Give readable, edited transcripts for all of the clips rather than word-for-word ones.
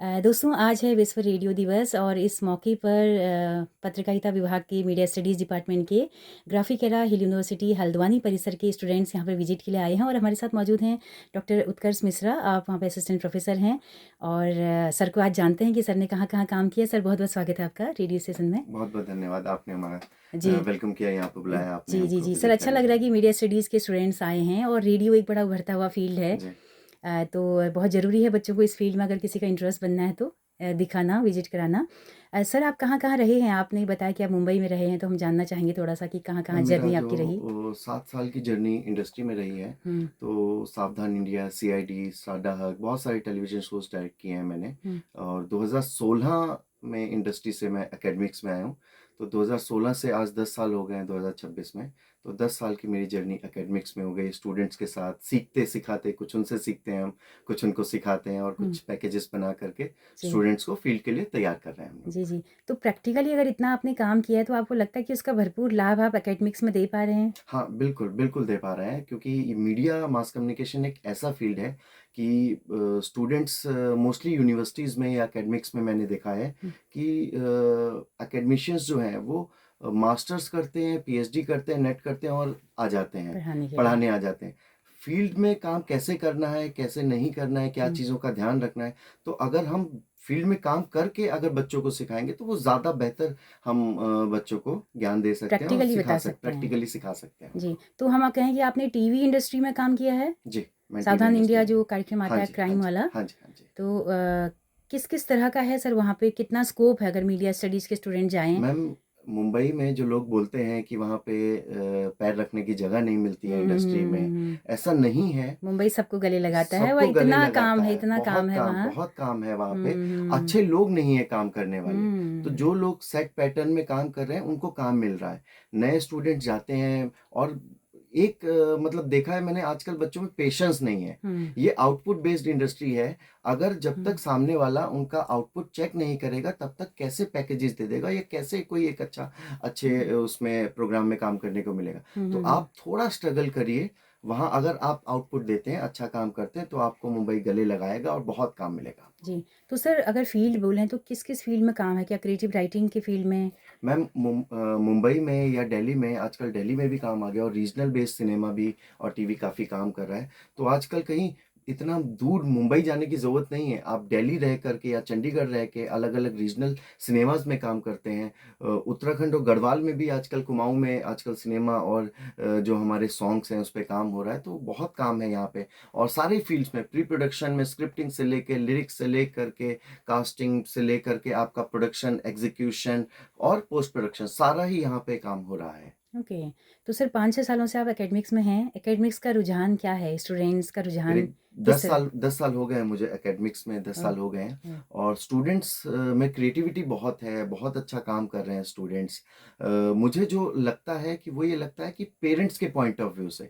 दोस्तों आज है विश्व रेडियो दिवस और इस मौके पर पत्रकारिता विभाग के मीडिया स्टडीज़ डिपार्टमेंट के ग्राफिकेला हिल यूनिवर्सिटी हल्द्वानी परिसर के स्टूडेंट्स यहाँ पर विजिट के लिए आए हैं और हमारे साथ मौजूद हैं डॉक्टर उत्कर्ष मिश्रा। आप वहाँ पे असिस्टेंट प्रोफेसर हैं और सर को आज जानते हैं कि सर ने कहाँ कहाँ काम किया। सर बहुत बहुत स्वागत है आपका रेडियो स्टेशन में। बहुत बहुत धन्यवाद। आपने हमारा जी वेलकम किया, यहाँ पे बुलाया आपने जी जी हमको जी सर, विजिट अच्छा करने लग के रहा है कि लिए। मीडिया स्टडीज़ के स्टूडेंट्स आए हैं और रेडियो एक बड़ा उभरता हुआ फील्ड है। जी। तो बहुत ज़रूरी है बच्चों को इस फील्ड में अगर किसी का इंटरेस्ट बनना है तो दिखाना, विजिट कराना। सर आप कहाँ-कहाँ रहे हैं? आपने बताया कि आप मुंबई में रहे हैं, तो हम जानना चाहेंगे थोड़ा-सा कि कहाँ-कहाँ मेरा जर्नी जो आपकी रही? 7 साल की जर्नी इंडस्ट्री में रही है, हुँ, तो सावधान इंडिया, सीआईडी, साडा हक, बहुत सारे टेलीविज़न शोज़ डायरेक्ट किए हैं मैंने। हुँ, और 2016 में इंडस्ट्री से मैं एकेडमिक्स में आया हूँ। तो 2016 से आज 10 साल हो गए हैं 2026 में। तो 10 साल की मेरी जर्नी एकेडमिक्स में हो गई, स्टूडेंट्स के साथ सीखते-सिखाते, कुछ उनसे सीखते हैं हम, कुछ उनको सिखाते हैं और हुँ, कुछ पैकेजेस बना करके जी, स्टूडेंट्स को फील्ड के लिए तैयार कर रहे हैं हम लोग। जी, जी। तो प्रैक्टिकली अगर इतना आपने काम किया है, तो आपको लगता है कि उसका भरपूर लाभ आप एकेडमिक्स में दे पा रहे हैं? हाँ, बिल्कुल, बिल्कुल दे पा रहे हैं, क्योंकि ये मीडिया मास कम्युनिकेशन एक ऐसा फ़ील्ड है कि स्टूडेंट्स मोस्टली यूनिवर्सिटीज़ में या एकेडमिक्स में मैंने देखा है हुँ, कि एकेडमिशियंस जो हैं वो मास्टर्स करते हैं, पीएचडी करते हैं, नेट करते हैं और आ जाते हैं, पढ़ाने के लिए। पढ़ाने आ जाते हैं। फ़ील्ड में काम कैसे करना है, कैसे नहीं करना है, क्या हुँ, चीज़ों का ध्यान रखना है, तो अगर हम फ़ील्ड में काम करके अगर बच्चों को सिखाएँगे तो वो ज़्यादा बेहतर हम बच्चों को ज्ञान दे सकते हैं और प्रैक्टिकली बता सकते हैं। प्रैक्टिकली सिखा सकते हैं जी, उनको। तो हम कहें कि आपने टीवी इंडस्ट्री में काम किया है? जी, मैं टीवी सावधान इंडस्ट्री इंडिया में। जो कार्यक्रम हाँ आता है जी, हाँ क्राइम जी। वाला, हाँ जी, हाँ जी। तो किस-किस तरह का है सर वहाँ पे? कितना स्कोप है अगर मीडिया स्टडीज़ के स्टूडेंट जाएँ? मैम, मुंबई में जो लोग बोलते हैं कि वहाँ पे पैर रखने की जगह नहीं मिलती हुँ, है हुँ, हुँ, इंडस्ट्री हुँ, में, हुँ। ऐसा नहीं है। मुंबई सबको गले लगाता है, सबको वह गले लगाता है, इतना काम है वहाँ। बहुत काम है वहाँ हुँ, पे। हुँ, अच्छे लोग नहीं है काम करने वाले। तो हुँ, जो लोग सेट पैटर्न में काम कर रहे हैं, उनको काम मिल रहा है। नए स्टूडेंट जाते हैं और एक मतलब देखा है मैंने, आजकल बच्चों में पेशेंस नहीं है। हुँ, ये आउटपुट बेस्ड इंडस्ट्री है। अगर जब तक हुँ, सामने वाला उनका आउटपुट चेक नहीं करेगा, तब तक कैसे पैकेजेस दे देगा या कैसे कोई एक अच्छे हुँ, उसमें प्रोग्राम में काम करने को मिलेगा। हुँ, तो हुँ, हुँ। आप थोड़ा स्ट्रगल करिए। वहाँ अगर आप आउटपुट देते हैं, अच्छा काम करते हैं, तो आपको मुंबई गले लगाएगा और बहुत काम मिलेगा आपको। जी, तो सर अगर फ़ील्ड बोलें तो किस-किस फ़ील्ड में काम है? क्या क्रिएटिव राइटिंग की फ़ील्ड में? मैम, मुंबई में या दिल्ली में, आजकल दिल्ली में भी काम आ गया और रीजनल बेस्ड सिनेमा भी और टीवी काफ़ी काम कर रहा है। तो आजकल कहीं इतना दूर मुंबई जाने की ज़रूरत नहीं है। आप दिल्ली रह करके या चंडीगढ़ रह के अलग-अलग रीजनल सिनेमाज़ में काम करते हैं। उत्तराखंड और गढ़वाल में भी आजकल, कुमाऊँ में आजकल सिनेमा और जो हमारे सॉन्ग्स हैं उस पे काम हो रहा है। तो बहुत काम है यहाँ पे और सारे फ़ील्ड्स में, प्री प्रोडक्शन में, स्क्रिप्टिंग से लेके, लिरिक्स से लेकर के, कास्टिंग से लेकर के आपका प्रोडक्शन, एग्ज़ीक्यूशन और पोस्ट प्रोडक्शन, सारा ही यहाँ पे काम हो रहा है। ओके, तो सर 5-6 सालों से आप एकेडमिक्स में हैं। एकेडमिक्स का रुझान क्या है? स्टूडेंट्स का रुझान मेरे किस तरह? 10 साल हो गए हैं मुझे एकेडमिक्स में, 10 ओह! साल हो गए हैं। ओह! और स्टूडेंट्स में क्रिएटिविटी बहुत है, बहुत अच्छा काम कर रहे हैं स्टूडेंट्स। मुझे जो लगता है कि वो ये लगता है कि पेरेंट्स के पॉइंट ऑफ व्यू से,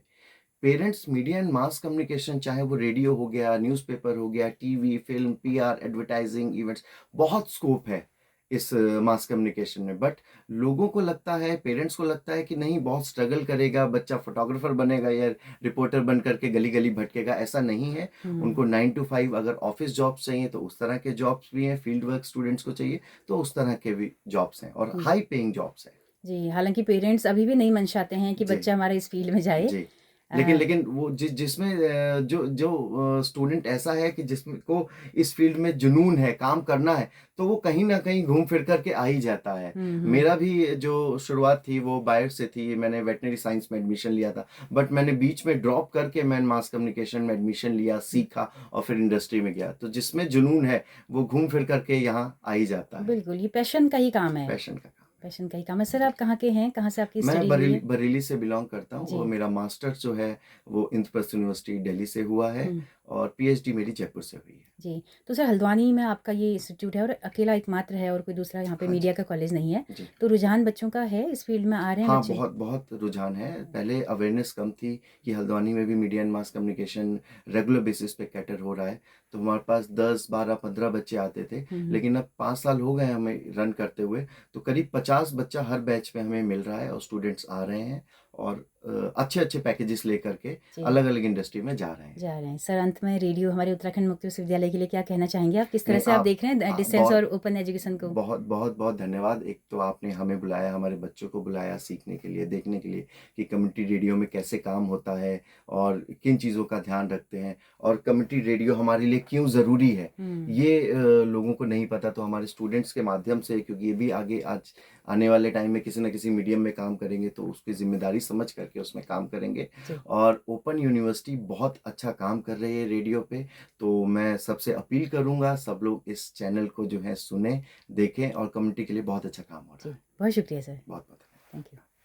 parents media and mass communication, चाहे वो रेडियो हो गया, न्यूज़पेपर हो गया, TV, film, PR, advertising, events, बहुत स्कोप है इस मास कम्युनिकेशन में। बट लोगों को लगता है, पेरेंट्स को लगता है कि नहीं, बहुत स्ट्रगल करेगा बच्चा, फोटोग्राफर बनेगा या रिपोर्टर बन करके गली-गली भटकेगा, ऐसा नहीं है। हुँ, उनको 9 टू 5 अगर ऑफ़िस जॉब्स चाहिए तो उस तरह के जॉब्स भी हैं, फील्ड वर्क स्टूडेंट्स को चाहिए तो उस तरह के भी जॉब्स हैं और हुँ। हाई पेइंग जॉब्स हैं। जी, हालाँकि पेरेंट्स अभी भी नहीं मनचाते हैं कि जी। बच्चा हमारा इस फ़ील्ड में जाए। जी। लेकिन अ, लेकिन वो जिसमें जो जो स्टूडेंट ऐसा है कि जिसमें को इस फ़ील्ड में जुनून है, काम करना है, तो वो कहीं न कहीं घूम फिर कर के आ ही जाता है। हुँ, हुँ, मेरा भी जो शुरुआत थी वो बायो से थी, मैंने वेटरनरी साइंस में एडमिशन लिया था। बट मैंने बीच में ड्रॉप करके मैंने मास कम्युनिकेशन में एडमिशन लिया, हुँ। सीखा और फिर इंडस्ट्री में गया। तो जिसमें जुनून है, वो घूम फिर कर के यहाँ आ ही जाता है। बिल्कुल, ये पैशन का ही काम है। पैशन का काम पैशन का ही काम है। सर है। जी। आप कहाँ के हैं? कहाँ से आपकी मैं स्टडी हुई बरेली है? बरेली से बिलॉन्ग करता हूँ और जी। मेरा मास्टर्स जो है वो इंद्रप्रस्थ यूनिवर्सिटी दिल्ली से हुआ है हुँ। और पीएचडी मेरी जयपुर से हुई है। जी, तो सर हल्द्वानी में आपका ये इंस्टीट्यूट है और अकेला एकमात्र है और कोई दूसरा यहाँ पे हाँ मीडिया जी, का कॉलेज नहीं है। जी। तो रुझान बच्चों का है इस फ़ील्ड में आ रहे हैं हाँ, बच्चे? बहुत बहुत रुझान है। पहले अवेयरनेस कम थी कि हल्द्वानी में भी media and mass communication regular basis पे कैटर हो रहा है। तो हमारे पास 10, 12, 15 बच्चे आते थे। हुँ, हुँ। लेकिन अब 5 साल हो गए हैं हमें रन करते हुए, तो करीब 50 बच्चा हर बैच में हमें मिल रहा है और स्टूडेंट्स आ रहे हैं और अच्छे-अच्छे पैकेजेस लेकर के जी। अलग-अलग इंडस्ट्री में जा रहे हैं। जा रहे हैं। सर, अंत में रेडियो हमारे उत्तराखंड मुक्त विश्वविद्यालय के लिए क्या कहना चाहेंगे आप? किस तरह नहीं से आप देख रहे हैं डिस्टेंस और बहुत ओपन एजुकेशन को? बहुत बहुत बहुत धन्यवाद। एक तो आपने हमें बुलाया, हमारे बच्चों को बुलाया सीखने के लिए, देखने के लिए कि कम्युनिटी रेडियो में कैसे काम होता है और किन चीज़ों का ध्यान रखते हैं और कम्युनिटी रेडियो हमारे लिए क्यों ज़रूरी है। हुँ। ये लोगों को नहीं पता, तो हमारे स्टूडेंट्स के माध्यम से, क्योंकि ये भी आगे आज आने वाले टाइम में किसी न किसी मीडियम में काम करेंगे, तो उसकी ज़िम्मेदारी समझ करके उसमें काम करेंगे। जी। और ओपन यूनिवर्सिटी बहुत अच्छा काम कर रही है रेडियो पे, तो मैं सबसे अपील करूँगा सब लोग इस चैनल को जो है सुनें, देखें और कम्युनिटी के लिए बहुत अच्छा काम हो रहा जी। है। बहुत शुक्रिया सर। बहुत-बहुत धन्यवाद। Thank you.